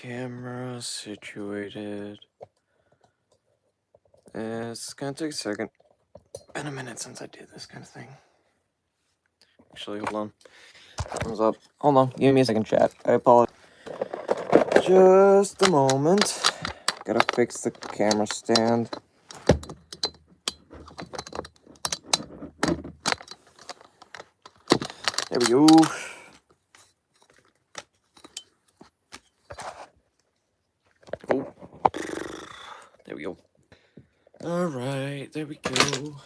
camera situated. It's gonna take a second. Been a minute since I did this kind of thing. Actually, hold on. Thumbs up. Hold on. Give me a second, chat. I apologize. Just a moment. Gotta fix the camera stand. There we go. Oh. There we go. Alright, there we go.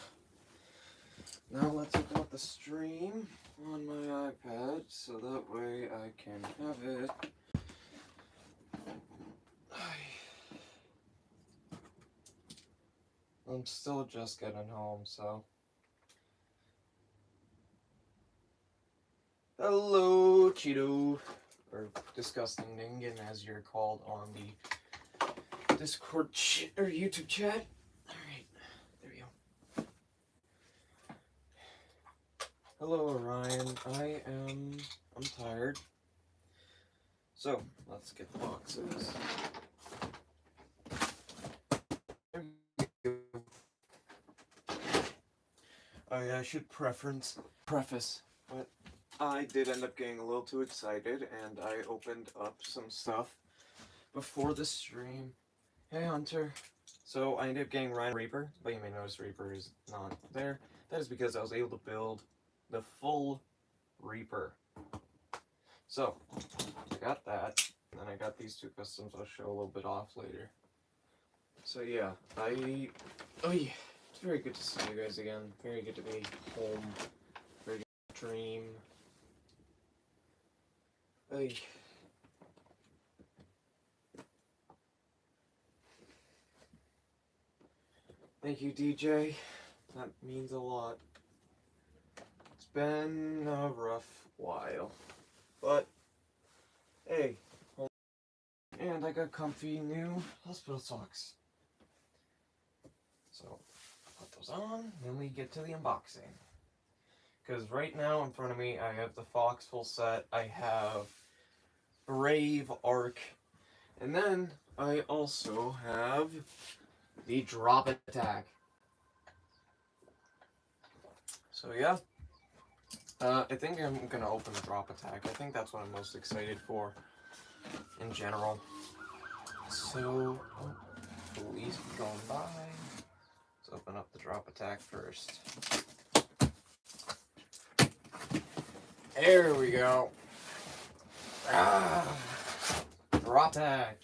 Now let's open up the stream on my iPad so that way I can have it. I'm still just getting home, so. Hello, Cheeto. Or Disgusting Ningen, as you're called on the Discord or YouTube chat. Alright, there we go. Hello, Orion. I'm tired. So, let's get the boxes. I should preface, but I did end up getting a little too excited, and I opened up some stuff before the stream. Hey, Hunter. So I ended up getting Ryan Reaper, but you may notice Reaper is not there. That is because I was able to build the full Reaper. So, I got that, and then I got these two customs I'll show a little bit off later. So yeah, it's very good to see you guys again. Very good to be home. Very good to stream. Thank you, DJ. That means a lot. It's been a rough while. But, hey. And I got comfy new hospital socks. So, put those on, then we get to the unboxing. Because right now in front of me, I have the Fox full set, I have Brave Arc, and then I also have the Drop Attack. So yeah, I think I'm going to open the Drop Attack. I think that's what I'm most excited for in general. So, police going by. Let's open up the Drop Attack first. There we go. Drop Attack.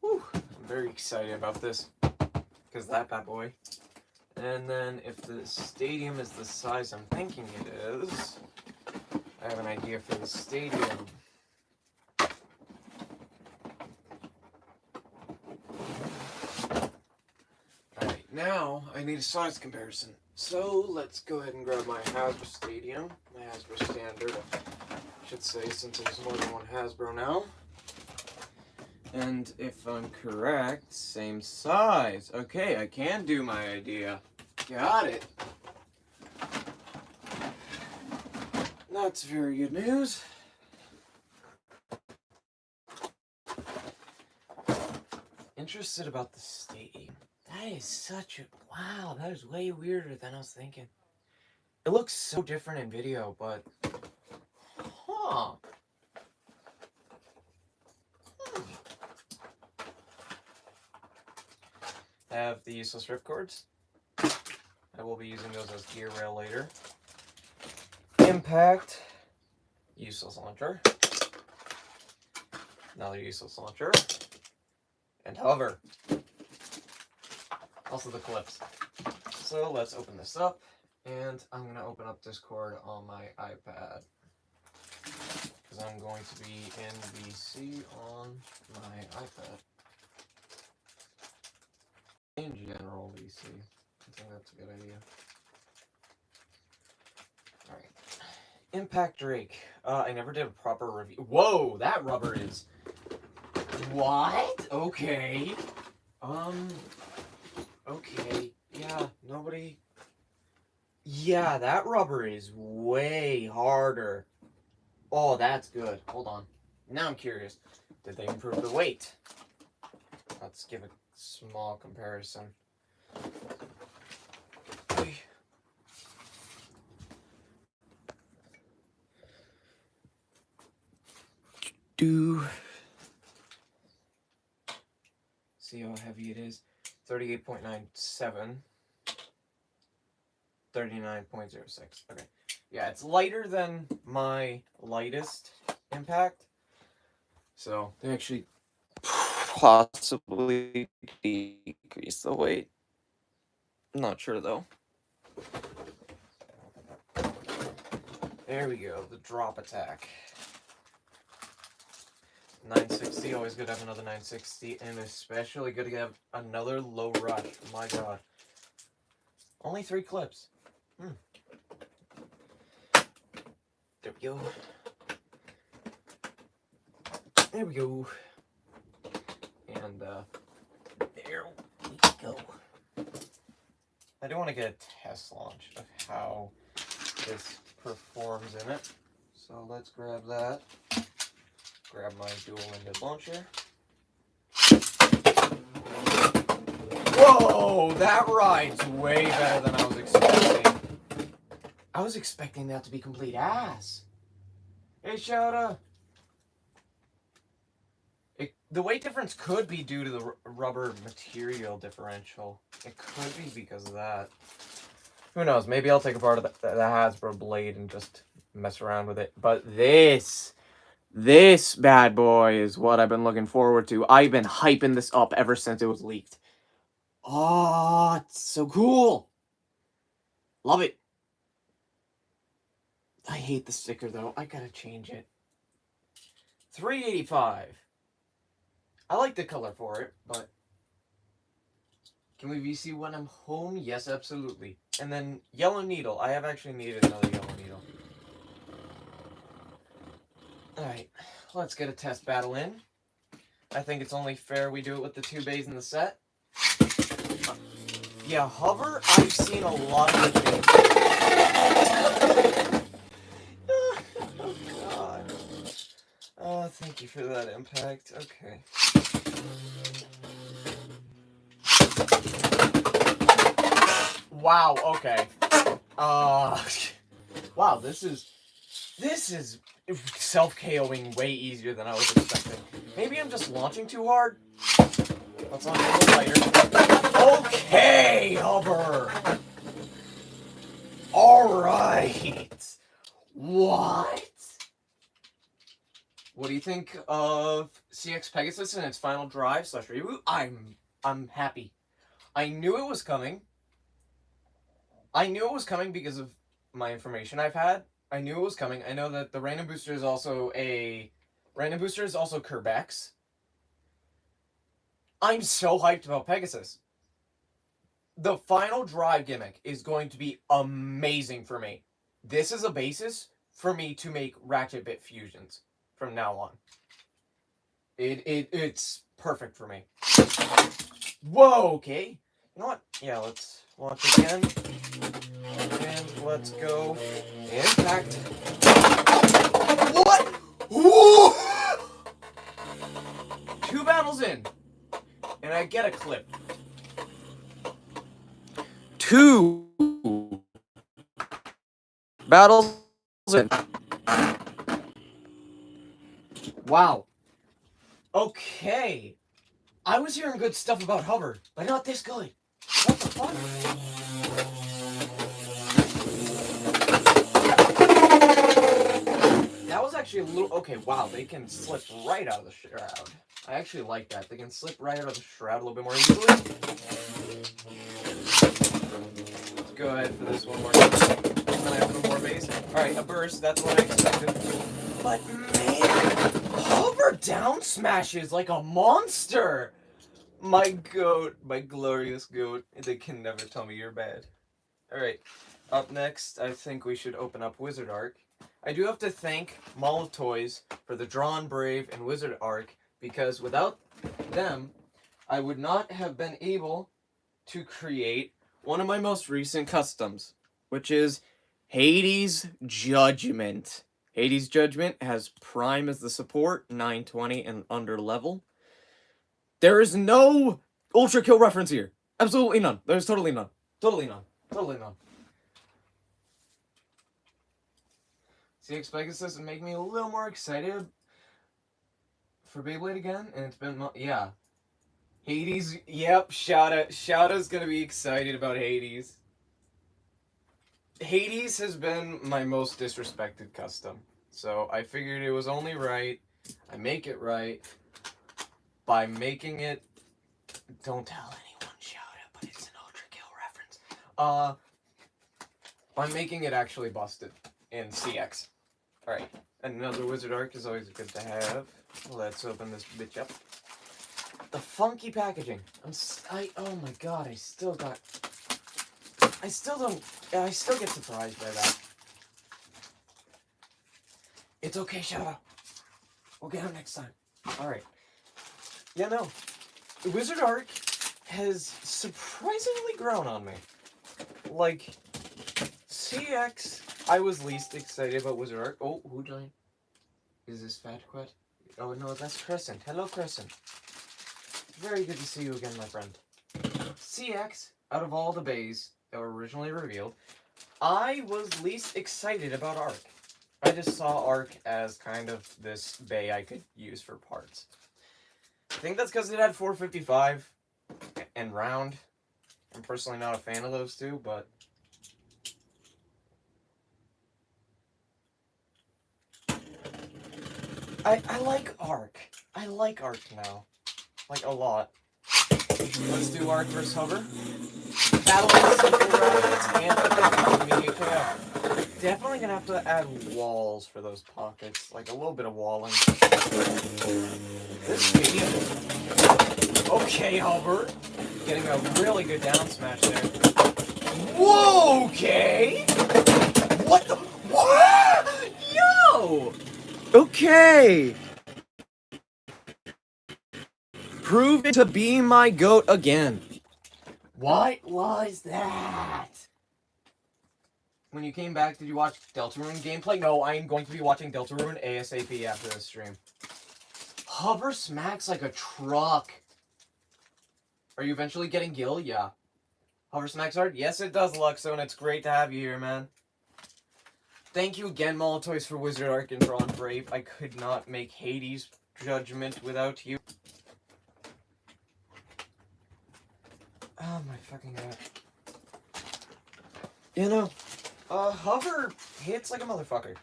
Whew, I'm very excited about this. Because that bad boy. And then if the stadium is the size I'm thinking it is, I have an idea for the stadium. Alright, now I need a size comparison. So let's go ahead and grab my Hasbro Stadium, my Hasbro Standard, I should say, since there's more than one Hasbro now. And if I'm correct, same size. Okay, I can do my idea. Got it. That's very good news. Interested about the stadium. That is such a... Wow, that is way weirder than I was thinking. It looks so different in video, but... Huh. I have the useless ripcords. I will be using those as gear rail later. Impact. Useless launcher. Another useless launcher. And hover. Also the clips. So let's open this up. And I'm going to open up Discord on my iPad. Because I'm going to be in VC on my iPad. In general VC. I think that's a good idea. Alright. Impact Drake. I never did a proper review. Whoa, that rubber is... What? Okay. Okay. Yeah, nobody... Yeah, that rubber is way harder. Oh, that's good. Hold on. Now I'm curious. Did they improve the weight? Let's give a small comparison. Do see how heavy it is. 38.97. 39.06. Okay. Yeah, it's lighter than my lightest impact. So they actually possibly decrease the weight. I'm not sure though. There we go, the drop attack. 960, always good to have another 960, and especially good to have another low rush. My god. Only 3 clips. There we go. There we go. And there we go. I do want to get a test launch of how this performs in it. So let's grab that. Grab my dual-ended launcher. Whoa! That ride's way better than I was expecting. I was expecting that to be complete ass. Hey, Shouta! The weight difference could be due to the rubber material differential. It could be because of that. Who knows? Maybe I'll take apart the Hasbro blade and just mess around with it. But this bad boy is what I've been looking forward to. I've been hyping this up ever since it was leaked. Oh, it's so cool. Love it. I hate the sticker though. I gotta change it. $3.85. I like the color for it, but can we VC when I'm home? Yes, absolutely. And then yellow needle. I have actually needed another yellow needle. Alright, let's get a test battle in. I think it's only fair we do it with the 2 bays in the set. Yeah, hover, I've seen a lot of things. Oh, God. Oh, thank you for that impact. Okay. Wow, okay. Wow, this is self-KOing way easier than I was expecting. Maybe I'm just launching too hard? Let's launch a little lighter. Okay, hover! Alright! What? What do you think of CX Pegasus and its final drive / reboot? I'm happy. I knew it was coming. I knew it was coming because of my information I've had. I knew it was coming. I know that the random booster is also Kerbex. I'm so hyped about Pegasus. The final drive gimmick is going to be amazing for me. This is a basis for me to make Ratchet Bit fusions from now on. It's perfect for me. Whoa, okay. You know what? Yeah, let's launch again. And let's go. Impact. What? Whoa! 2 battles in. And I get a clip. 2 battles in. Wow. Okay. I was hearing good stuff about hover, but not this good. What the fuck? That was actually a little... Okay, wow, they can slip right out of the shroud. I actually like that. They can slip right out of the shroud a little bit more easily. Let's go ahead for this one more time. And then I have no more base. Alright, a burst. That's what I expected. But, man, hover down smashes like a monster. My goat, my glorious goat. They can never tell me you're bad. Alright, up next, I think we should open up Wizard Arc. I do have to thank Mall of Toys for the Drawn Brave and Wizard Arc, because without them, I would not have been able to create one of my most recent customs. which is Hades Judgment. Hades Judgment has Prime as the support, 920 and under level. There is no Ultra Kill reference here. Absolutely none. There's totally none. Totally none. Totally none. CX Pegasus would make me a little more excited for Beyblade again, and it's been, yeah. Hades, yep, Shada's gonna be excited about Hades. Hades has been my most disrespected custom, so I figured it was only right. I make it right by making it. Don't tell anyone, Shada, but it's an Ultra Kill reference. By making it actually busted in CX. Alright, another Wizard Arc is always good to have. Let's open this bitch up. The funky packaging. Oh my god, I still get surprised by that. It's okay, Shada. We'll get him next time. Alright. Yeah, no. Wizard Arc has surprisingly grown on me. Like, CX, I was least excited about Wizard Arc. Oh, who joined? Is this Fat Quet? Oh no, that's Crescent. Hello, Crescent. Very good to see you again, my friend. CX, out of all the bays that were originally revealed, I was least excited about Arc. I just saw Arc as kind of this bay I could use for parts. I think that's because it had 455 and round. I'm personally not a fan of those two, but I like Arc. I like Arc now. Like, a lot. Let's do Arc versus Hover. Battling simple rockets and immediate KO. Definitely gonna have to add walls for those pockets. Like, a little bit of walling. This stadium. Okay, Hover. Getting a really good down smash there. Whoa, okay! What the? What? Yo! Okay! Prove to be my goat again. What was that? When you came back, did you watch Deltarune gameplay? No, I am going to be watching Deltarune ASAP after this stream. Hover smacks like a truck. Are you eventually getting Gil? Yeah. Hover smacks hard? Yes, it does, Luxo, and it's great to have you here, man. Thank you again, Molitoys, for Wizard Arc and Drawn Brave. I could not make Hades Judgment without you. Oh my fucking god. You know, Hover hits like a motherfucker.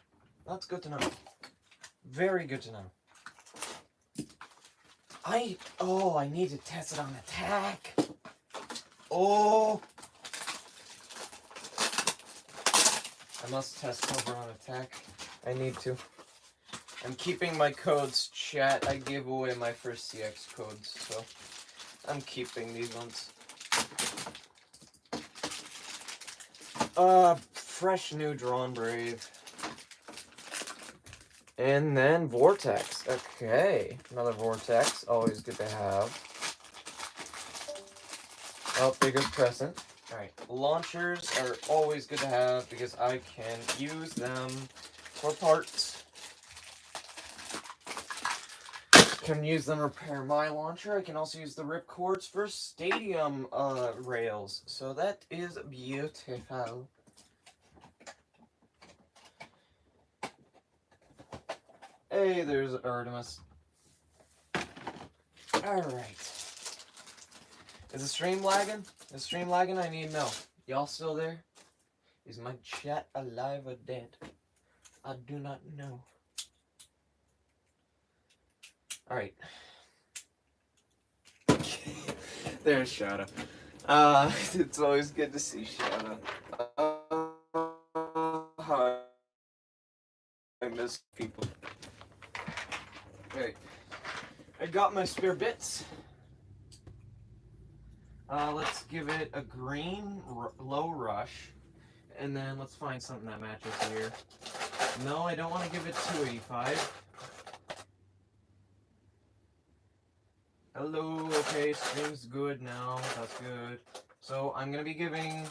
That's good to know. Very good to know. I need to test it on attack. Oh. I must test Hover on attack. I need to. I'm keeping my codes, chat. I gave away my first CX codes, so I'm keeping these ones. Fresh new Drawn Brave. And then Vortex. Okay. Another Vortex. Always good to have. Oh, bigger Crescent. Alright. Launchers are always good to have because I can use them for parts. Can use them to repair my launcher. I can also use the ripcords for stadium rails. So that is beautiful. Hey, there's Artemis. Alright. Is the stream lagging? Is the stream lagging? I need to know. Y'all still there? Is my chat alive or dead? I do not know. Alright. There's Shada. It's always good to see Shada. Hi. I miss people. Okay. I got my spare bits. Let's give it a green low rush. And then let's find something that matches here. No, I don't want to give it 285. Hello, okay, stream's good now. That's good. So I'm gonna be giving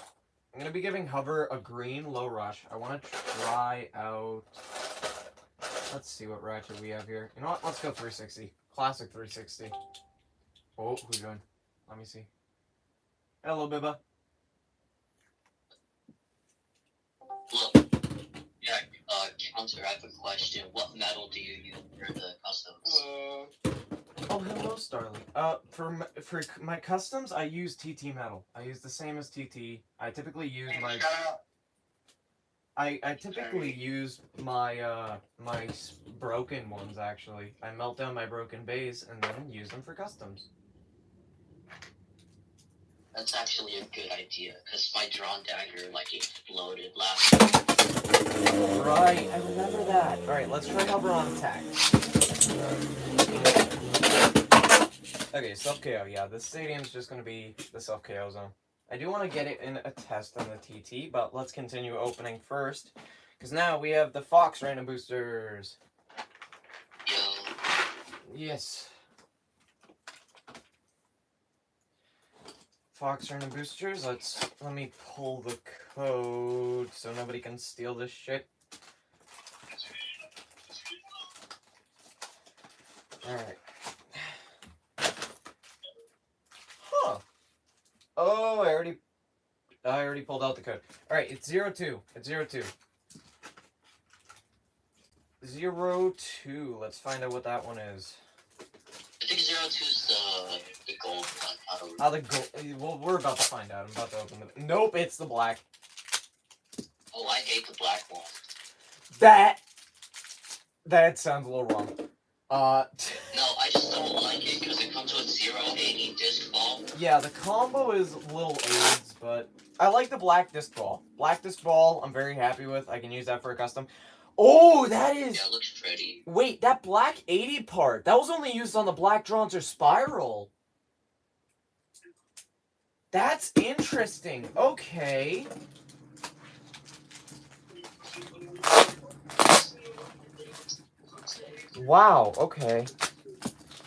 I'm going to be giving Hover a green low rush. I want to try out... Let's see what ratchet we have here. You know what? Let's go 360. Classic 360. Oh, who joined? Let me see. Hello, Bibba. Look, yeah, Counter, I have a question. What metal do you use for the customs? Oh, hello, Starly. For my customs, I use TT metal. I use the same as TT. I typically use my... I typically use my my broken ones, actually. I melt down my broken beys and then use them for customs. That's actually a good idea, because my drawn dagger, like, exploded last time. Right, I remember that. Alright, let's try Hover on attack. Okay, self-KO. Yeah, this stadium's just going to be the self-KO zone. I do want to get it in a test on the TT, but let's continue opening first. Because now we have the Fox random boosters. Yo. Yes. Fox random boosters. Let me pull the code so nobody can steal this shit. Alright. Huh. Oh, I already pulled out the code. Alright, it's 02. It's 02. 02. Let's find out what that one is. I think 02's the gold one. Oh, the gold. Well, we're about to find out. I'm about to open the... Nope, it's the black. Oh, I hate the black one. That sounds a little wrong. No, I just don't like it because it comes with 080 disc ball. Yeah, the combo is little AIDS, but I like the black disc ball. Black disc ball, I'm very happy with. I can use that for a custom. Oh, that is... Yeah, it looks pretty. Wait, that black 80 part, that was only used on the Black Dronzer Spiral. That's interesting. Okay. Wow, okay.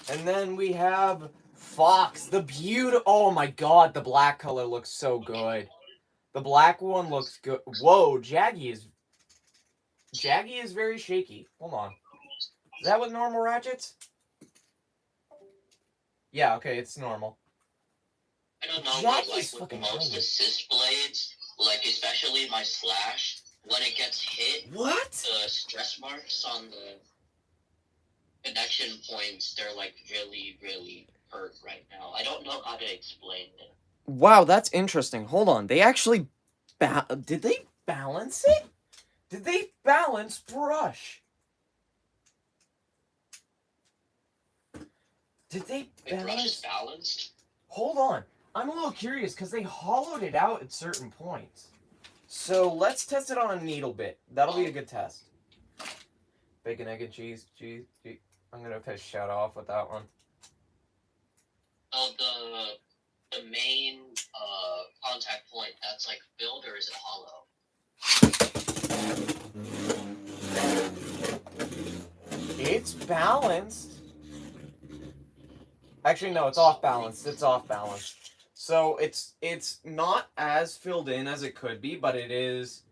And then we have Fox, the beautiful... Oh my god, the black color looks so good. The black one looks good. Whoa, Jaggy is very shaky. Hold on. Is that with normal ratchets? Yeah, okay, it's normal. I don't know, Jaggy's but like fucking with most crazy. assist blades, like especially my slash, when it gets hit, What? the stress marks on the connection points, they're like really, really hurt right now. I don't know how to explain it. Wow, that's interesting. Hold on. They actually... Did they balance it? Did they balance Brush? Did they balance... Brush is balanced? Hold on. I'm a little curious because they hollowed it out at certain points. So let's test it on a needle bit. That'll be a good test. Bacon, egg, and cheese. Cheese. I'm going to piss shout off with that one. Oh, the main contact point that's like filled, or is it hollow? It's balanced. Actually, no, it's off balance. It's off balance. So it's not as filled in as it could be, but it is.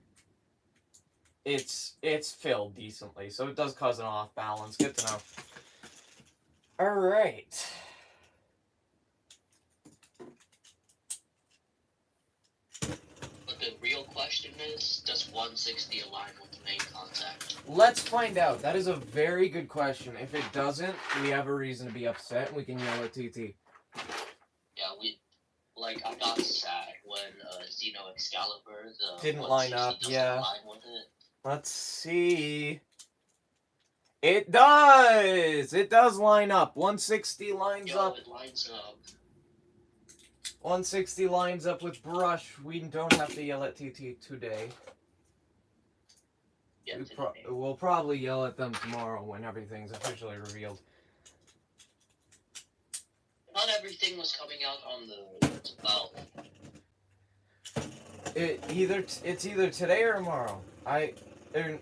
It's filled decently, so it does cause an off balance. Good to know. All right. But the real question is, does 160 align with the main contact? Let's find out. That is a very good question. If it doesn't, we have a reason to be upset, and we can yell at TT. Yeah, I got sad when Xeno Excalibur, the didn't line up, yeah. Line with it. Let's see. It does! It does line up. 160 lines up. It lines up. 160 lines up with Brush. We don't have to yell at TT today. Yeah, we'll probably yell at them tomorrow when everything's officially revealed. Not everything was coming out on the 12th. It's either today or tomorrow.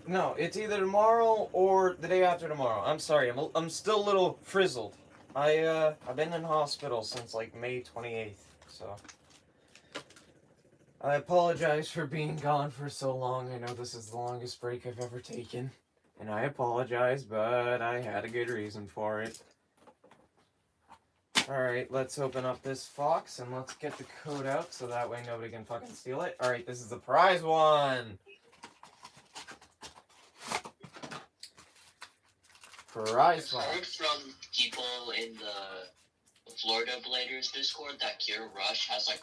No, it's either tomorrow or the day after tomorrow. I'm sorry, I'm still a little frizzled. I've been in hospital since like May 28th, so I apologize for being gone for so long. I know this is the longest break I've ever taken. And I apologize, but I had a good reason for it. Alright, let's open up this fox and let's get the code out so that way nobody can fucking steal it. Alright, this is the prize one! Prize I've heard fox. from people in the Florida Bladers Discord that Gear Rush has like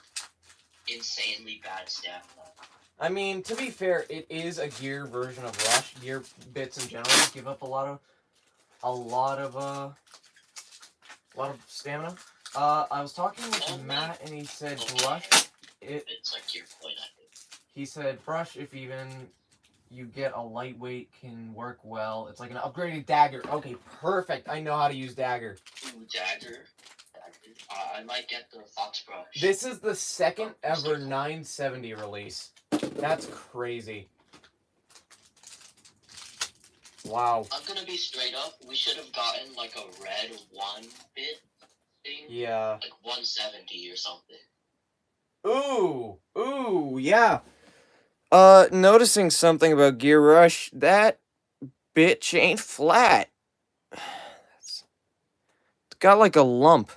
insanely bad stamina. I mean, to be fair, it is a gear version of Rush. Gear bits in general give up a lot of stamina. I was talking with Matt and he said Rush. It's like Gear Point. He said Brush, if even you get a lightweight, can work well. It's like an upgraded dagger. Okay, perfect. I know how to use dagger. Ooh, dagger. I might get the Fox Brush. This is the second ever 970 release. That's crazy. Wow. I'm gonna be straight up. We should have gotten like a red 1-bit thing. Yeah. Like 170 or something. Ooh, yeah. Noticing something about Gear Rush, that bitch ain't flat. It's got like a lump.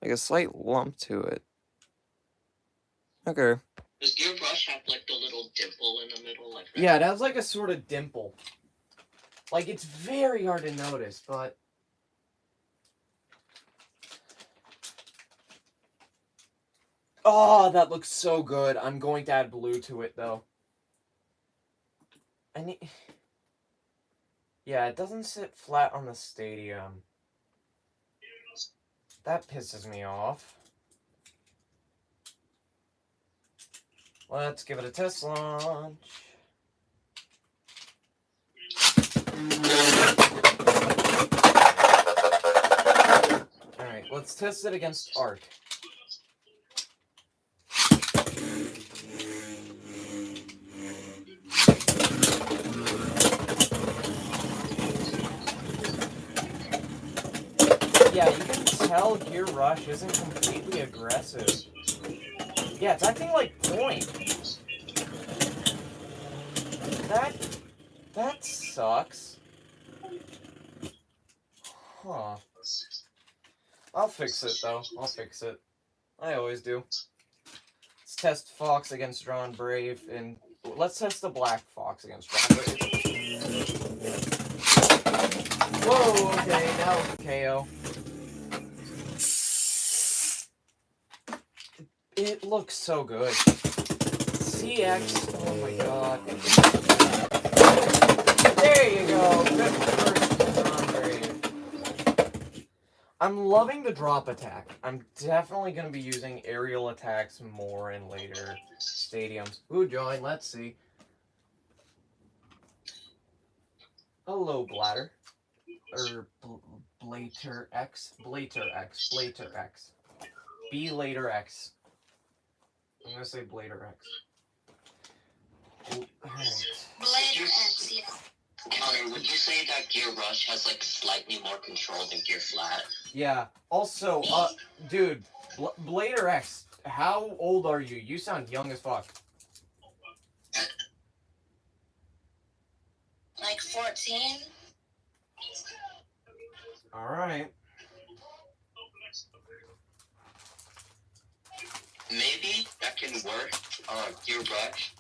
Like a slight lump to it. Okay. Does Gear Rush have like the little dimple in the middle? Like Yeah, it has like a sort of dimple. Like, it's very hard to notice, but... Oh, that looks so good. I'm going to add blue to it, though. I need... Yeah, it doesn't sit flat on the stadium. That pisses me off. Let's give it a test launch. Alright, let's test it against Arc. Yeah, you can tell Gear Rush isn't completely aggressive. Yeah, it's acting like point. That sucks. Huh. I'll fix it, though. I'll fix it. I always do. Let's test Fox against Drawn Brave, and let's test the Black Fox against Drawn Brave. Whoa, okay, that was a KO. It looks so good. CX, oh my god. There you go. Good first Drawn Brave. I'm loving the drop attack. I'm definitely going to be using aerial attacks more in later stadiums. Who joined? Let's see. Hello, Bladder. Or Blater X. Blater X. Blater X. B later X. I'm going to say Blader X. Alright. Blader X, yeah. Counter, would you say that Gear Rush has like slightly more control than Gear Flat? Yeah. Also, dude, Blader X, how old are you? You sound young as fuck. Like 14? Alright. Maybe that can work. Gear Rush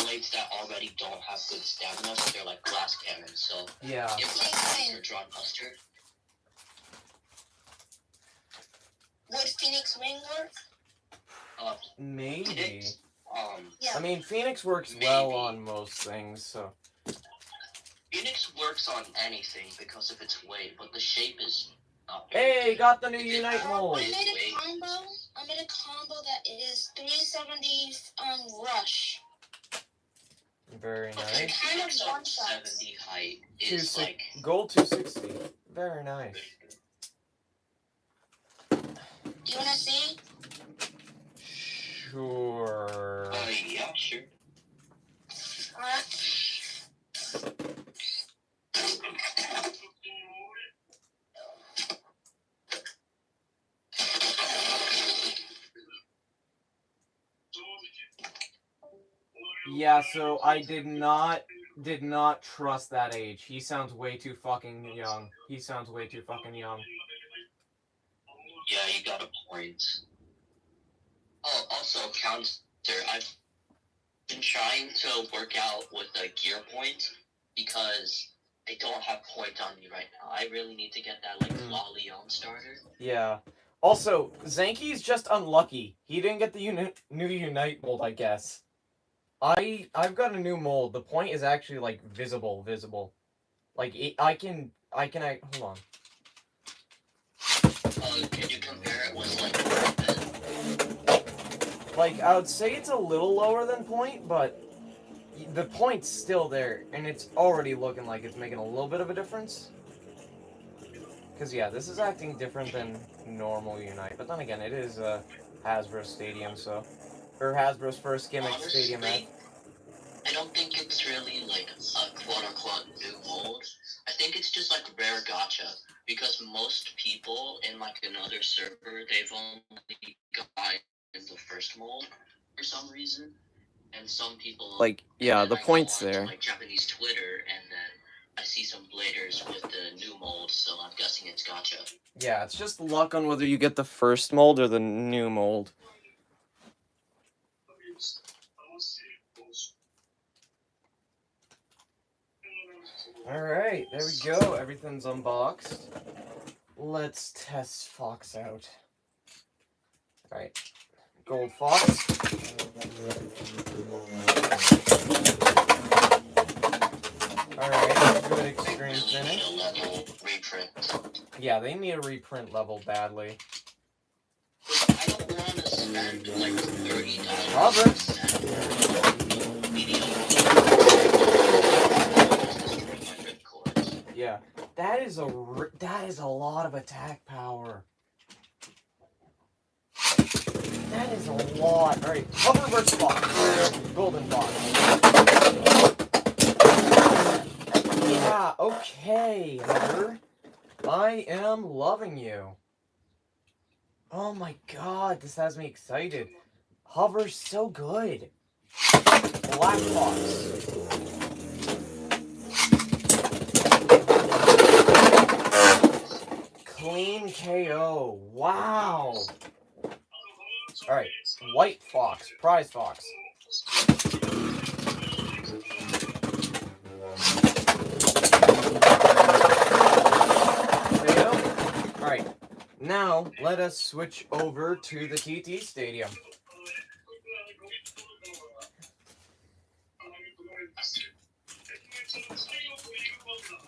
blades that already don't have good stamina, so they're like glass cannons. So Yeah. if you're drawn buster. Would Phoenix Wing work? Maybe. Yeah. I mean, Phoenix works well on most things, so. Phoenix works on anything because of its weight, but the shape is not very Hey, good. got the new Unite mold. I made a combo that is 370 Rush. Very Okay, nice. Phoenix on 70 height is like... Gold 260. Very nice. Do you wanna see? Sure. yeah, sure. Yeah, so I did not trust that age. He sounds way too fucking young. He sounds way too fucking young. Yeah, you got a point. Oh, also, counter, I've been trying to work out with a gear point because I don't have point on me right now. I really need to get that, like, Flaw Leon starter. Yeah. Also, Zanky's just unlucky. He didn't get the new Unite mold, I guess. I've got a new mold. The point is actually, like, visible. Like, I can hold on. Can you compare it with, Like, I would say it's a little lower than point, but the point's still there, and it's already looking like it's making a little bit of a difference. Because, yeah, this is acting different than normal Unite, but then again, it is Hasbro Stadium, so... Or Hasbro's first gimmick honestly, Stadium F. I don't think it's really, like, a quote-unquote new mold. I think it's just, like, rare gacha. Because most people in, like, another server, they've only got in the first mold for some reason. And some people... Like, yeah, the I point's go on to, there. like, Japanese Twitter, and then I see some bladers with the new mold, so I'm guessing it's gacha. Yeah, it's just luck on whether you get the first mold or the new mold. Alright, there we go. Everything's unboxed. Let's test Fox out. Alright. Gold Fox. Alright, good extreme finish. Reprint. Yeah, they need a reprint level badly. I don't want to spend like $30. Yeah, that is a lot of attack power. That is a lot. All right, Hover versus Fox. Golden Fox. Yeah, okay, Hover. I am loving you. Oh my god, this has me excited. Hover's so good. Black Fox. Clean KO. Wow. Alright, White Fox. Prize Fox. Alright, now let us switch over to the TT Stadium.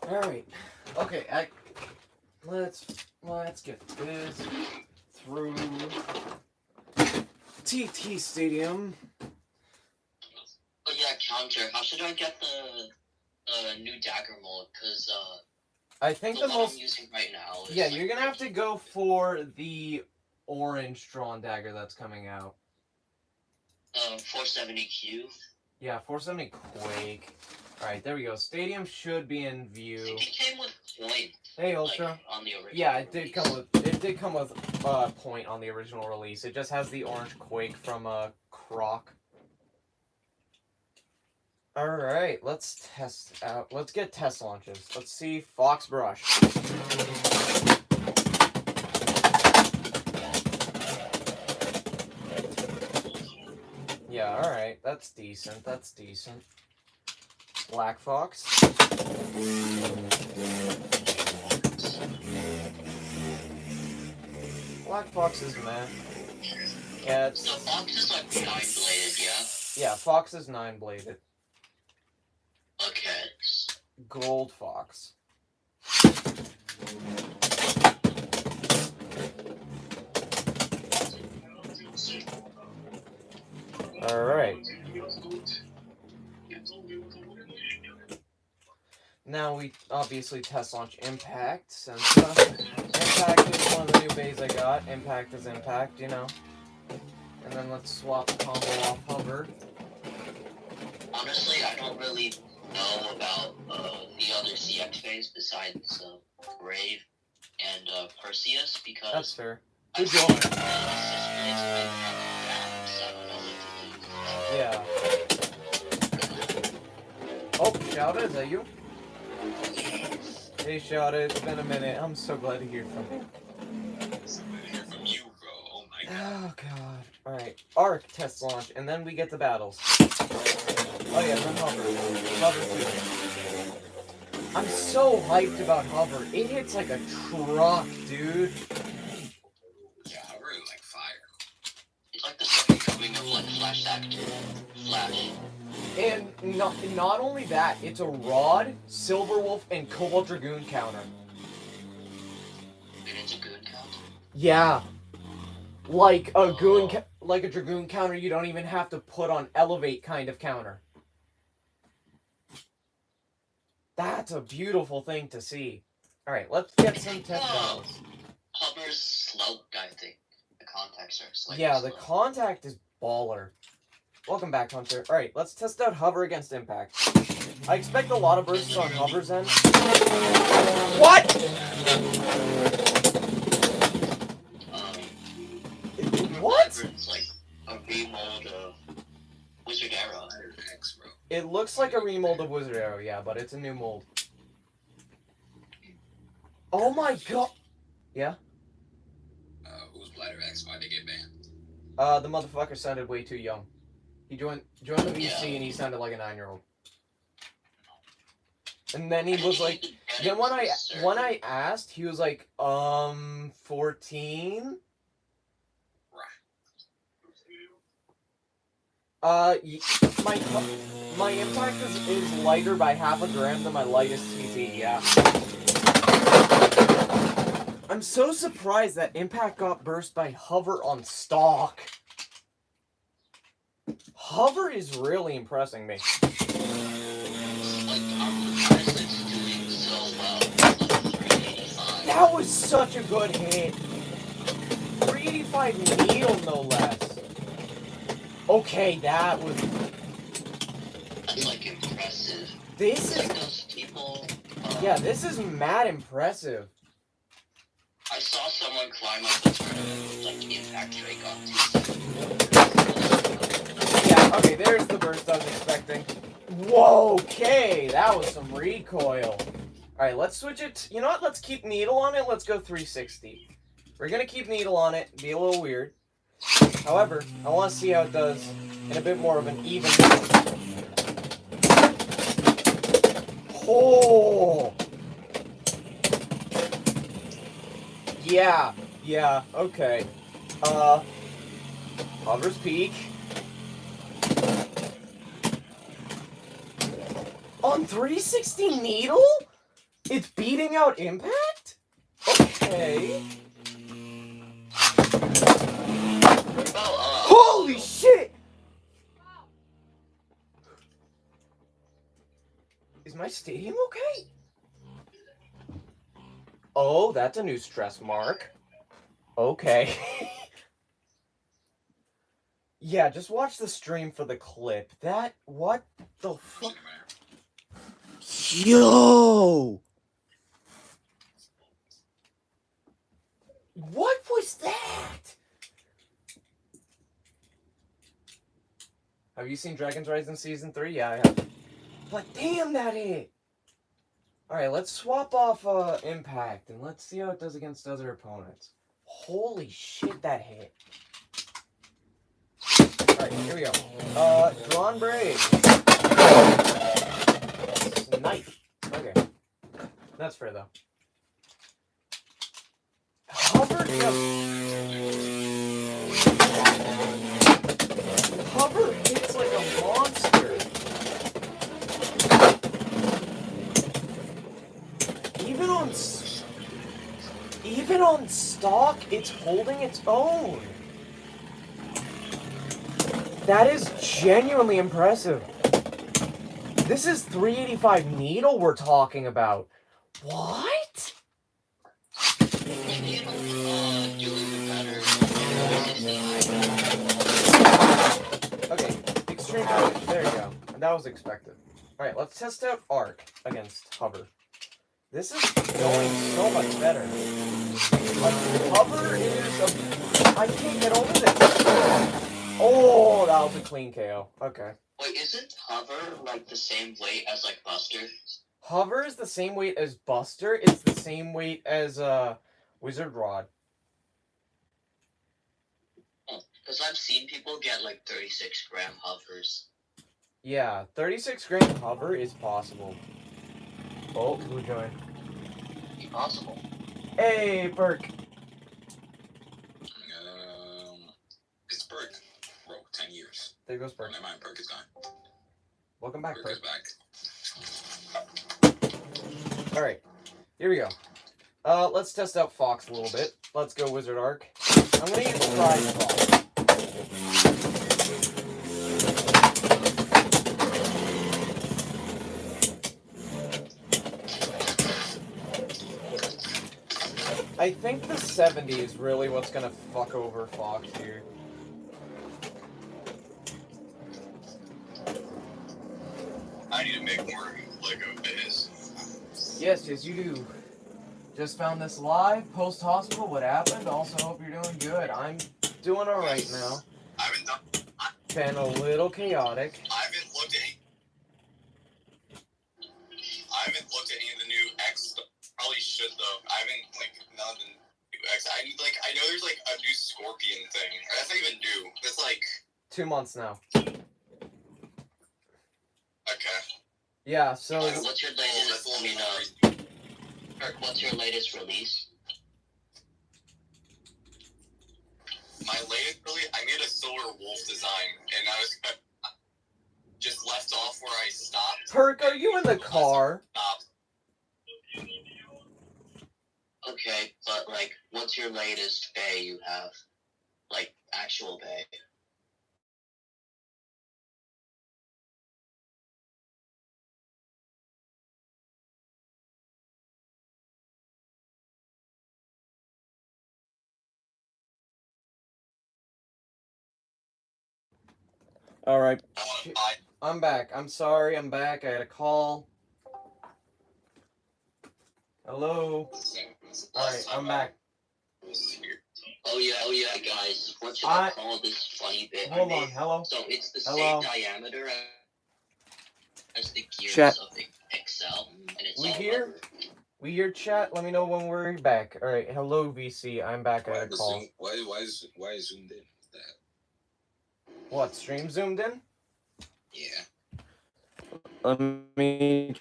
Alright, okay, let's get this through TT Stadium. Oh yeah, counter. How should I get the new dagger mold? Because I think the the one most... I'm using right now is, yeah, like, you're gonna have to go for the orange drawn dagger that's coming out. 470Q. Yeah, 470 Quake. Alright, there we go. Stadium should be in view. I think it came with point. Hey, Ultra. Like, on the original Yeah, it release. did come with point on the original release. It just has the orange Quake from Croc. Alright, let's test out. Let's get test launches. Let's see Fox Brush. Yeah, alright. That's decent. That's decent. Black Fox. Black Fox is meh. Yeah, it's... So Fox is like 9-bladed, yeah? Yeah, Fox is 9-bladed. Okay. Gold Fox. Alright. Now we obviously test launch Impact, since Impact is one of the new bays I got. Impact is Impact, you know. And then let's swap the combo off Hover. Honestly, I don't really know about the other CX bays besides Brave and Perseus, because That's fair. I've Good seen job. Assist Blades and I don't know what to do. Yeah. Oh, Shouta, is that you? Hey, Shouta, it's been a minute. I'm so glad to hear from you. Oh, God. Alright, Arc test launch, and then we get to battles. Oh, yeah, then Hover. Hover too. I'm so hyped about Hover. It hits like a truck, dude. Yeah, Hover is like fire. It's like the second coming of like Flash Actor. Flash. And not only that, it's a Rod, Silverwolf, and Cobalt Dragoon counter. And it's a good counter? Yeah. Like a like a Dragoon counter you don't even have to put on Elevate kind of counter. That's a beautiful thing to see. Alright, let's get some test battles. Hover's slope, I think. The contacts are slightly Yeah, slow. the contact is baller. Welcome back, Hunter. Alright, let's test out Hover against Impact. I expect a lot of bursts on Hover's end. What?! What?! It's like a remold of Wizard Arrow. It looks like a remold of Wizard Arrow, yeah, but it's a new mold. Oh my god! Yeah? Who's Bladder X? Why'd they get banned? The motherfucker sounded way too young. He joined the VC and he sounded like a 9-year-old. And then he was like, then when I asked, he was like, 14? My impact is lighter by half a gram than my lightest TT, yeah. I'm so surprised that Impact got burst by Hover on stock. Hover is really impressing me. That was such a good hit. 385 needle, no less. Okay, that was... That's like impressive. This is... Like those people... yeah, this is mad impressive. I saw someone climb up the tournament with like Impact Drake on 2 seconds. Yeah, okay, there's the burst I was expecting. Whoa, okay, that was some recoil. Alright, let's switch it. You know what? Let's keep needle on it. Let's go 360. We're gonna keep needle on it. Be a little weird. However, I want to see how it does in a bit more of an even. Oh! Yeah, okay. Hover's peak. On 360 needle? It's beating out Impact? Okay. Holy shit! Is my stadium okay? Oh, that's a new stress mark. Okay. Yeah, just watch the stream for the clip. That, what the fuck? Yo! What was that? Have you seen Dragon's Rising Season 3? Yeah, I have. But damn, that hit! Alright, let's swap off Impact, and let's see how it does against other opponents. Holy shit, that hit. Alright, here we go. Drawn Braid. Snipe. Okay. That's fair, though. Hover Hover hits like a monster. Even on stock, it's holding its own. That is genuinely impressive. This is 385 needle we're talking about. What? Okay, extreme damage. There you go. That was expected. Alright, let's test out Arc against Hover. This is going so much better. Like, Hover is I can't get over this. Oh, that was a clean KO. Okay. Wait, isn't Hover like the same weight as like Buster? Hover is the same weight as Buster. It's the same weight as Wizard Rod. Because I've seen people get like 36-gram hovers. Yeah, 36-gram hover is possible. Oh, who joined? Possible. Hey, Perk. It's Perk. Bro, 10 years. There goes Perk. Never mind, Perk is gone. Welcome back, Perk is Perk. back. Alright, here we go. Let's test out Fox a little bit. Let's go Wizard Arc. I'm gonna use Prize Fox. I think the 70 is really what's gonna fuck over Fox here. I need to make more Lego beys. Yes, you do. Just found this live, post-hospital, what happened? Also hope you're doing good. I'm doing alright now. I haven't done. Been a little chaotic. I haven't looked at any of the new X stuff. Probably should though. I haven't none of the new X. I know there's like a new Scorpion thing. Or that's not even new. That's like 2 months now. okay. Yeah, so... What's your latest? Kirk, what's your latest release? My latest really, I made a Silver Wolf design, and I was just left off where I stopped. Perk, are you in the car? Stopped. Okay, but like, what's your latest bay you have? Like, actual bay. Alright. I want to buy. I'm back. I'm sorry, I'm back. I had a call. Hello? Alright, I'm back. Oh yeah, guys. What should I call this funny bit? Hold on, hello? So it's the Hello? same diameter as the gears Chat. of the XL, and it's We all here? rubber. We hear chat. Let me know when we're back. Alright, hello VC. I'm back. I had a call. Why is zoomed in? That? What, stream zoomed in? Yeah. Let me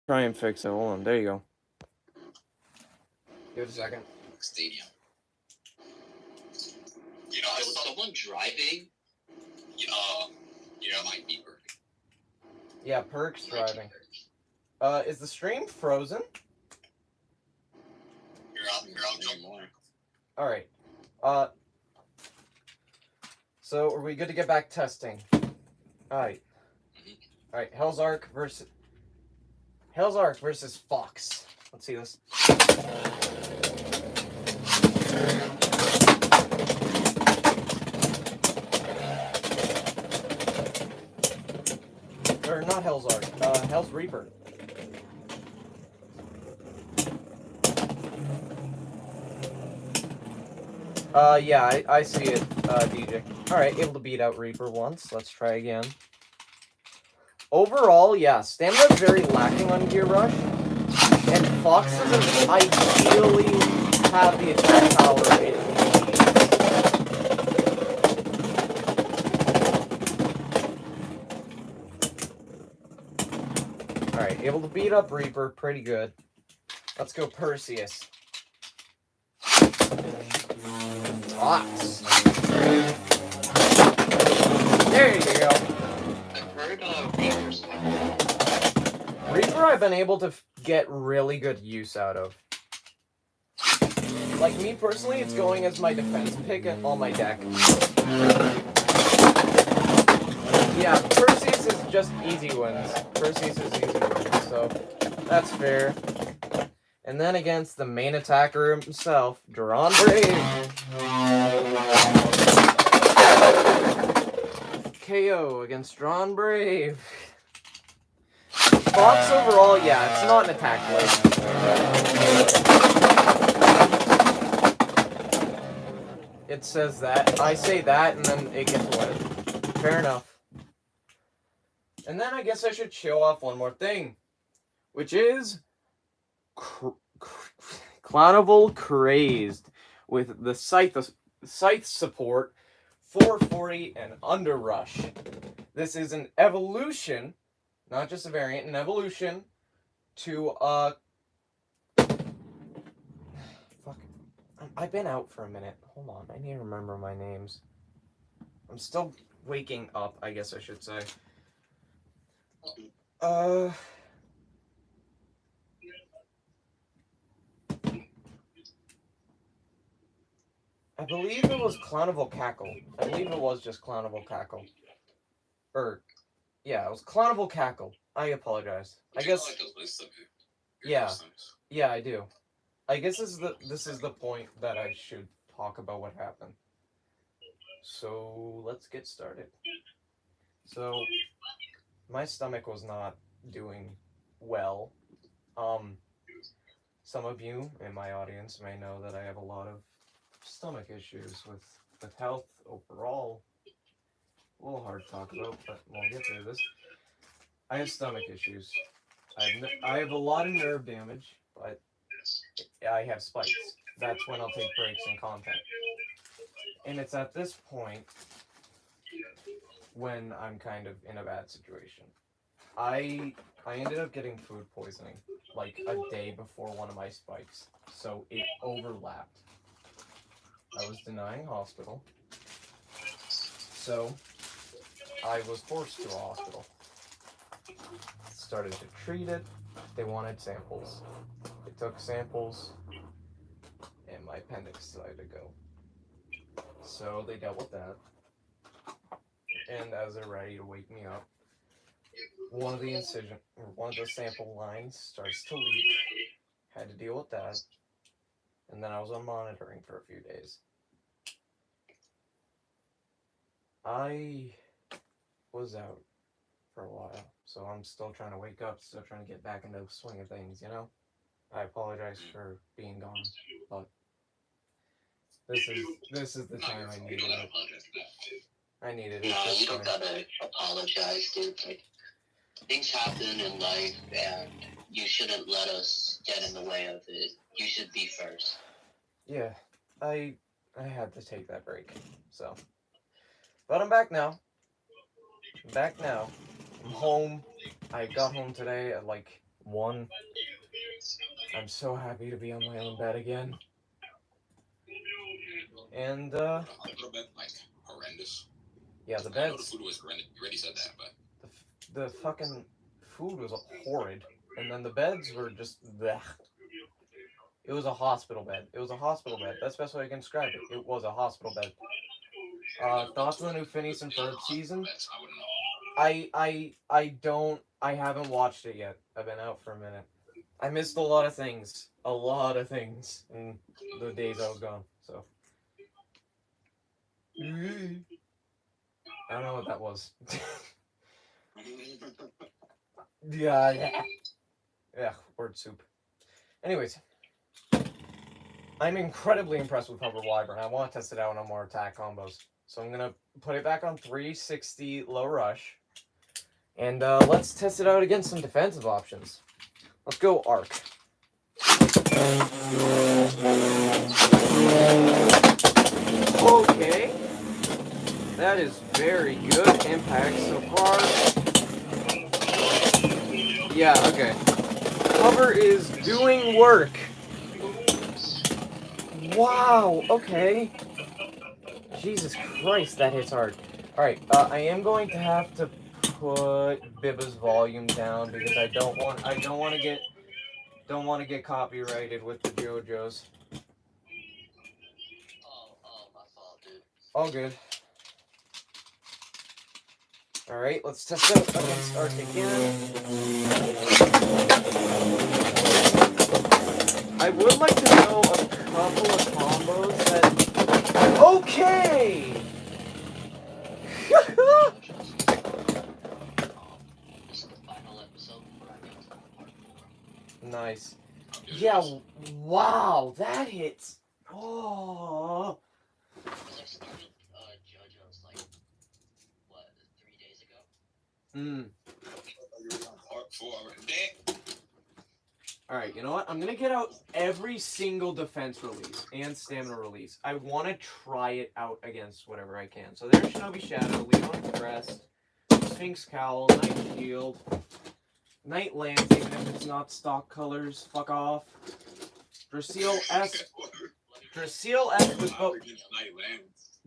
try and fix it. Hold on. There you go. Give it a second. Stadium. Was someone driving? Might be Perk. Yeah, Perk's driving. Is the stream frozen? You're on jump more. Alright. So are we good to get back testing? Alright. Alright, Hell's Arc versus Fox. Let's see this. Or not Hell's Arc, Hell's Reaper. Yeah, I see it, DJ. Alright, able to beat out Reaper once. Let's try again. Overall, yeah, stamina's very lacking on Gear Rush. And Fox doesn't ideally have the attack power it needs. Alright, able to beat up Reaper, pretty good. Let's go Perseus. Fox. There you go. I've heard Reaper's Reaper I've been able to get really good use out of. Like me personally, it's going as my defense pick on my deck. Yeah, Perseus is just easy wins. Perseus is easy wins, so that's fair. And then against the main attacker himself, Duran Brave. KO against Duran Brave. Fox overall, yeah, it's not an attack blade. It says that. I say that, and then it gets what? Fair enough. And then I guess I should show off one more thing, which is Clonival Crazed with the scythe support 440 and underrush. This is an evolution, not just a variant, an evolution to fuck. I've been out for a minute. Hold on, I need to remember my names. I'm still waking up, I guess I should say. I believe it was Clonival Cackle. I believe it was just Clonival Cackle. Yeah, it was Clonival Cackle. I apologize. I guess. Like a list of Yeah. Yeah, I do. I guess this is the point that I should talk about what happened. So let's get started. So my stomach was not doing well. Some of you in my audience may know that I have a lot of stomach issues with health overall. A little hard to talk about, but we'll get through this. I have stomach issues. I have a lot of nerve damage, but I have spikes. That's when I'll take breaks in contact. And it's at this point when I'm kind of in a bad situation. I ended up getting food poisoning like a day before one of my spikes, so it overlapped. I was denying hospital, so I was forced to a hospital. Started to treat it. They wanted samples. They took samples, and my appendix decided to go. So they dealt with that. And as they're ready to wake me up, one of the sample lines starts to leak. Had to deal with that. And then I was on monitoring for a few days. I was out for a while, so I'm still trying to wake up, still trying to get back into the swing of things, you know? I apologize for being gone, but this is the time I needed it. I needed it. No, you don't gotta apologize, dude. Like, things happen in life, and you shouldn't let us get in the way of it. You should be first. Yeah, I had to take that break, so. But I'm back now. I'm home. I got home today at like 1. I'm so happy to be on my own bed again. And Like horrendous. yeah, the I know the beds. food was horrendous. You already said that, but The fucking food was horrid, and then the beds were just blech. It was a hospital bed. That's the best way I can describe it. It was a hospital bed. Thoughts on the new Phineas and Ferb season? I wouldn't know. I haven't watched it yet. I've been out for a minute. I missed a lot of things in the days I was gone, so. I don't know what that was. Yeah, word soup. Anyways, I'm incredibly impressed with Hover Wyvern. I want to test it out on more attack combos. So I'm going to put it back on 360 low rush. And let's test it out against some defensive options. Let's go Arc. Okay. That is very good impact so far. Yeah, okay. Hover is doing work. Wow, okay. Jesus Christ, that hits hard. Alright, I am going to have to put Bibba's volume down because I don't want to get copyrighted with the JoJo's. Oh, my fault, dude. All good. Alright, let's test out against Arc again. I would like to know a couple of combos that... Okay! This is the final episode before I get to part 4. Nice. Yeah, wow, that hits. Oh. Because I started JoJo's, like, what, 3 days ago? Alright, you know what? I'm gonna get out every single defense release and stamina release. I want to try it out against whatever I can. So there's Shinobi Shadow, Leon Crest, Sphinx Cowl, Night Shield, Night Lance, even if it's not stock colors. Fuck off. Drasil S. Drasil S with both.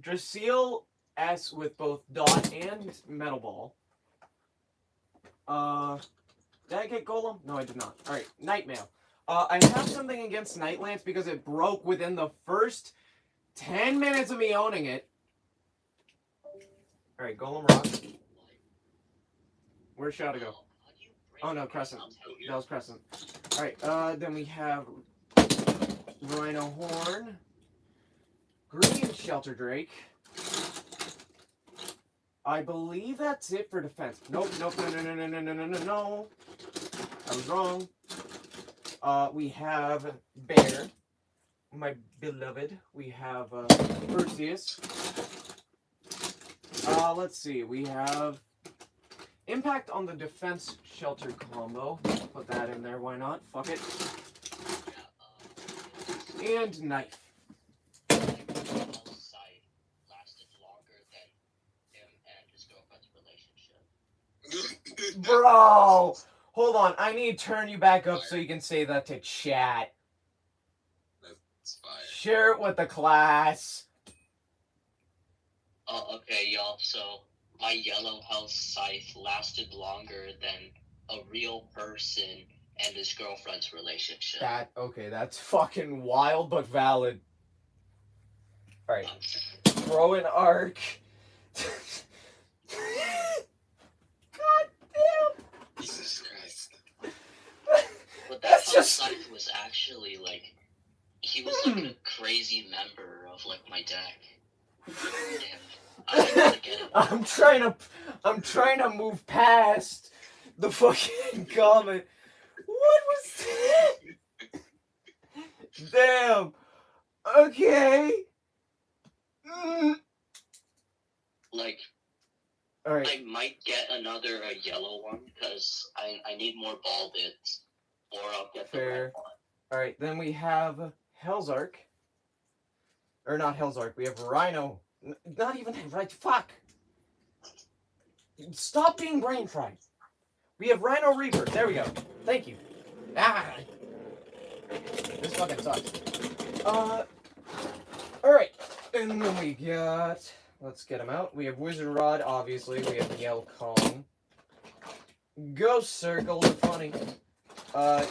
Drasil S with both Dot and Metal Ball. Did I get Golem? No, I did not. Alright, Nightmail. I have something against Night Lance because it broke within the first 10 minutes of me owning it. Alright, Golem Rock. Where's Shadow go? Oh no, Crescent. That was Crescent. Alright, then we have Rhino Horn. Green Shelter Drake. I believe that's it for defense. Nope, no. I was wrong. We have Bear, my beloved. We have Perseus. Let's see. We have Impact on the defense shelter combo. Put that in there. Why not? Fuck it. And Knife. Bro! Hold on, I need to turn you back up so you can say that to chat. That's fire. Share it with the class. Oh, okay, y'all. So, my yellow house scythe lasted longer than a real person and his girlfriend's relationship. Okay, that's fucking wild but valid. Alright. Throw an arc. God damn! Jesus Christ. But That's that just- scythe was actually, like, he was like a crazy member of, like, my deck. And I didn't really get it. I'm trying to move past the fucking comment. What was that? Damn. Okay. Like, Alright. I might get another yellow one, because I need more ball bits, or I'll get the Fair. red one. Alright, then we have Hell's Arc. Or not Hell's Arc, we have Rhino. Not even right. Fuck. Stop being brain fried. We have Rhino Reaper. There we go. Thank you. Ah. This fucking sucks. Alright. And then we got. Let's get him out. We have Wizard Rod, obviously. We have Yell Kong. Ghost Circle, the funny.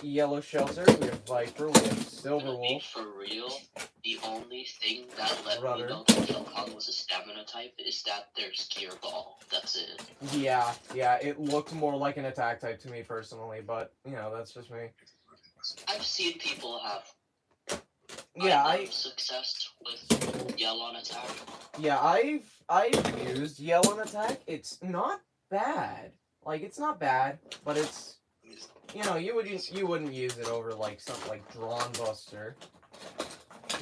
Yellow Shelter. We have Viper. We have Silver To be Wolf. for real, the only thing that let Rudder. me know that Yelkong was a stamina type is that there's Gear Ball. That's it. Yeah, it looked more like an attack type to me personally, but, you know, that's just me. I've seen people have Yeah, success with Yell on attack. Yeah, I've used Yell on attack. It's not bad. Like, it's not bad, but it's, you know, you wouldn't use it over like something like Drawn Buster.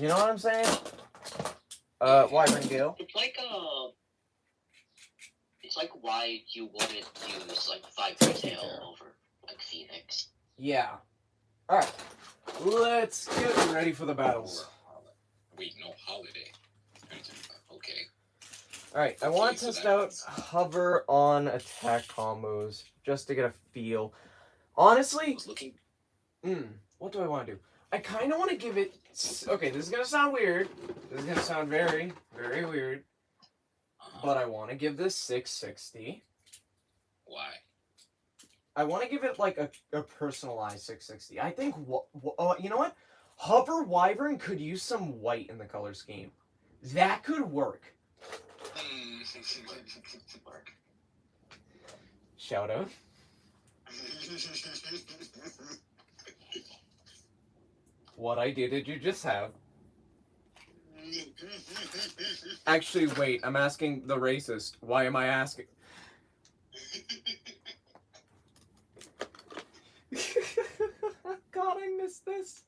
You know what I'm saying? Wyvern Gale. It's like why you wouldn't use like Viper Tail over like Phoenix. Yeah. All right. Let's get ready for the battles. Wait, no, holiday. Okay. Alright, I want to test out hover on attack combos just to get a feel. Honestly, what do I want to do? I kind of want to give it... Okay, this is going to sound weird. This is going to sound very, very weird. But I want to give this 660. Why? I want to give it like a personalized 660. I think, you know what? Hover Wyvern could use some white in the color scheme. That could work. Shout out. What idea did you just have? Actually, wait, I'm asking the racist. Why am I asking? God, I missed this.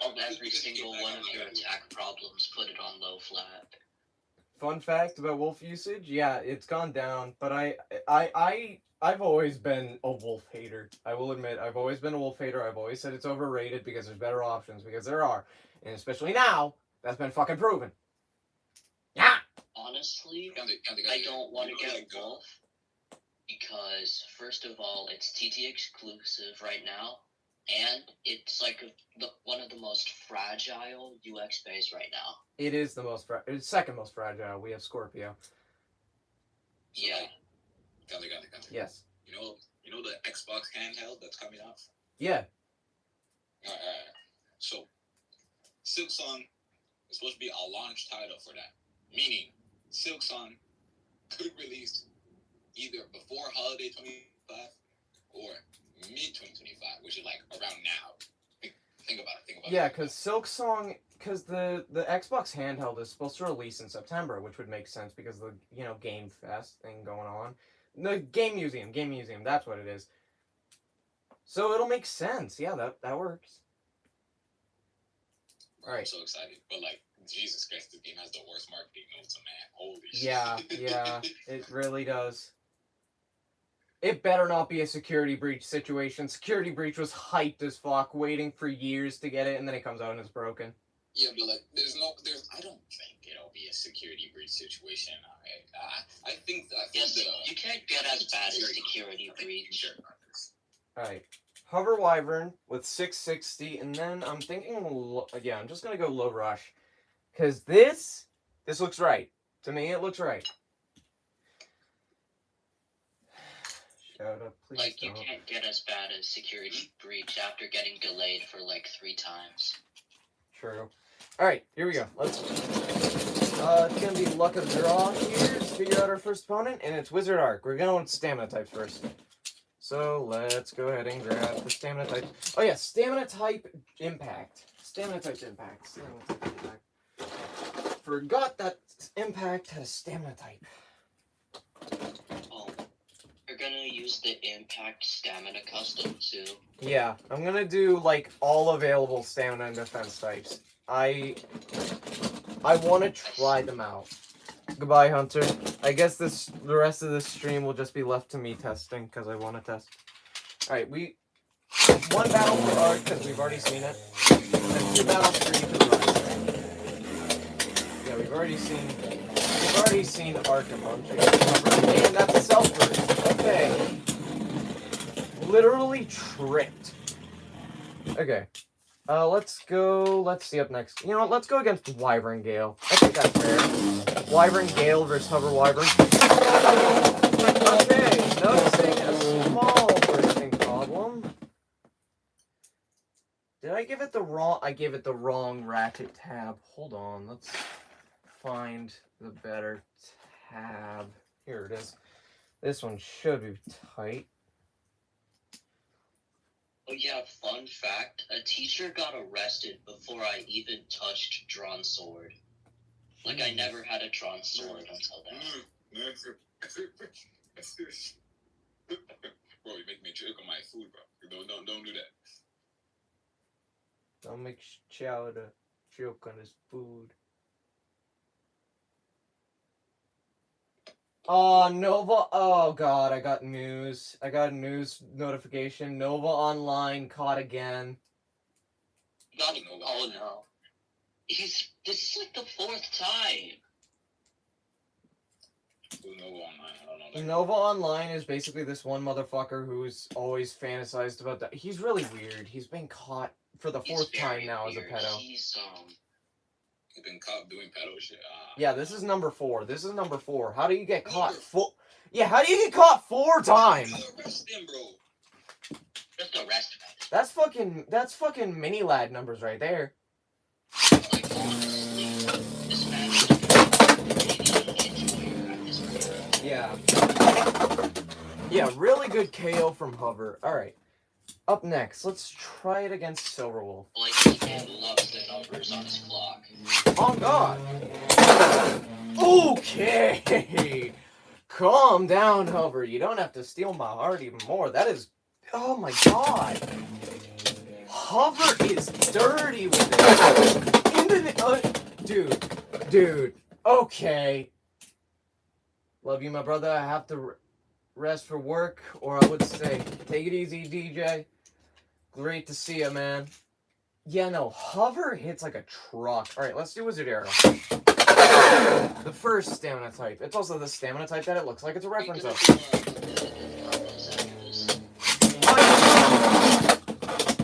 Of every single one of your attack problems, put it on low flat. fun fact about wolf usage, yeah, it's gone down, but I've always been a wolf hater. I will admit, I've always been a wolf hater. I've always said it's overrated because there's better options, because there are. And especially now, that's been fucking proven. Yeah! Honestly, I don't want to get wolf because, first of all, it's TT exclusive right now, and it's like one of the most fragile UX bays right now. It is the most, it's second most fragile. We have Scorpio. Yeah. Got it. Yes. You know the Xbox handheld that's coming out? Yeah. Alright. So, Silksong is supposed to be a launch title for that. Meaning, Silksong could release either before holiday 2025 or mid 2025, which is like around now. Think about it. Yeah, because Silksong, because the Xbox handheld is supposed to release in September, which would make sense because the Game Fest thing going on. The Game Museum, that's what it is. So it'll make sense. Yeah, that works. All right. I'm so excited, but like Jesus Christ, this game has the worst marketing notes, man. Holy shit. Yeah, it really does. It better not be a security breach situation. Security breach was hyped as fuck, waiting for years to get it, and then it comes out and it's broken. Yeah, but like, I don't think it'll be a security breach situation. I think you can't get as bad as security breach. Alright. Hover Wyvern with 660, and then I'm thinking, I'm just gonna go low rush. Because this looks right. To me, it looks right. Shout out, please Like, don't. you can't get as bad as security breach after getting delayed for like 3 times. True. Alright, here we go. It's gonna be luck of the draw here to figure out our first opponent, and it's Wizard Arc. We're gonna want stamina types first. So let's go ahead and grab the stamina type. Oh yeah, stamina type impact. Forgot that impact has stamina type. Oh, you're gonna use the impact stamina custom too. Yeah, I'm gonna do like all available stamina and defense types. I want to try them out. Goodbye, Hunter. I guess the rest of this stream will just be left to me testing because I want to test. All right, one battle for Arc because we've already seen it, and 2 battles for you for the rest. Yeah, we've already seen Arc a bunch. And that's a self-burst. Okay. Literally tripped. Okay. Let's see up next. You know what, let's go against Wyvern Gale. I think that's fair. Wyvern Gale versus Hover Wyvern. Okay, noticing a small bursting problem. Did I give it the wrong... I gave it the wrong ratchet tab. Hold on, let's find the better tab. Here it is. This one should be tight. Oh yeah, fun fact, a teacher got arrested before I even touched drawn sword. Like, I never had a drawn sword until then. Bro, you make me choke on my food, bro. Don't do that. Don't make Chow to choke on his food. Oh, Nova. Oh, God. I got news. I got a news notification. Nova Online caught again. Oh, no. This is like the 4th time. Nova Online. I don't know. Nova Online is basically this one motherfucker who's always fantasized about that. He's really weird. He's been caught for the 4th time now as a pedo. He's been caught doing pedo shit. Yeah, this is number 4. How do you get caught? Yeah, how do you get caught 4 times? Arrest him, bro. Just arrest him. That's fucking mini lad numbers right there. Like, honestly, this man is Yeah. Yeah, really good KO from Hover. Alright. Up next, let's try it against Silverwolf. Like, this man loves the numbers on his clock. Oh, God. Okay. Calm down, Hover. You don't have to steal my heart even more. That is... Oh, my God. Hover is dirty with it. Dude. Okay. Love you, my brother. I have to rest for work, or I would say, take it easy, DJ. Great to see you, man. Yeah, no, hover hits like a truck. Alright, let's do Wizard Arrow. The first stamina type. It's also the stamina type that it looks like it's a reference of.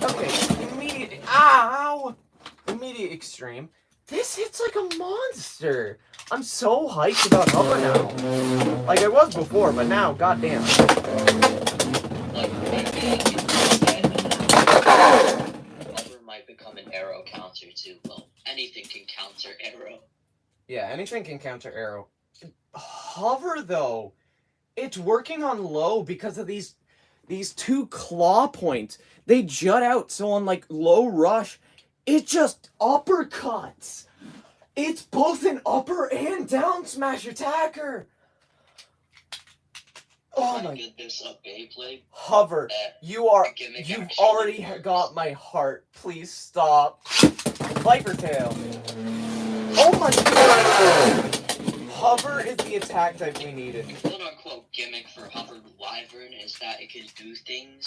Okay, immediate. Ow! Immediate extreme. This hits like a monster. I'm so hyped about hover now. Like I was before, but now, goddamn. Hover might become an arrow counter too. Well, anything can counter arrow. Yeah, anything can counter arrow. Hover though, it's working on low because of these two claw points. They jut out, so on like low rush, it just uppercuts. It's both an upper and down smash attacker. Oh my goodness, a Beyblade. Hover, you've already got my heart. Please stop. Viper tail. Oh my god. Hover is the attack type we needed. Quote unquote gimmick for Hover Wyvern is that it can do things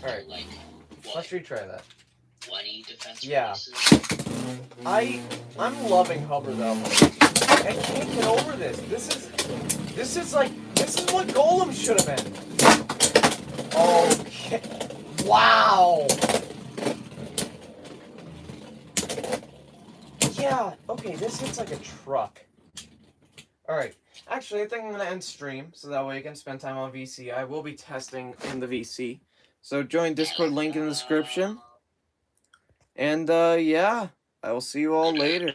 Alright, like, let's retry that. 20 defense Yeah. releases. I'm loving Hover though. I can't get over this. This is what Golem should have been. Okay. Wow. Yeah, okay, this hits like a truck. Alright, actually I think I'm gonna end stream so that way I can spend time on VC. I will be testing in the VC. So join Discord, link in the description. And yeah, I will see you all later.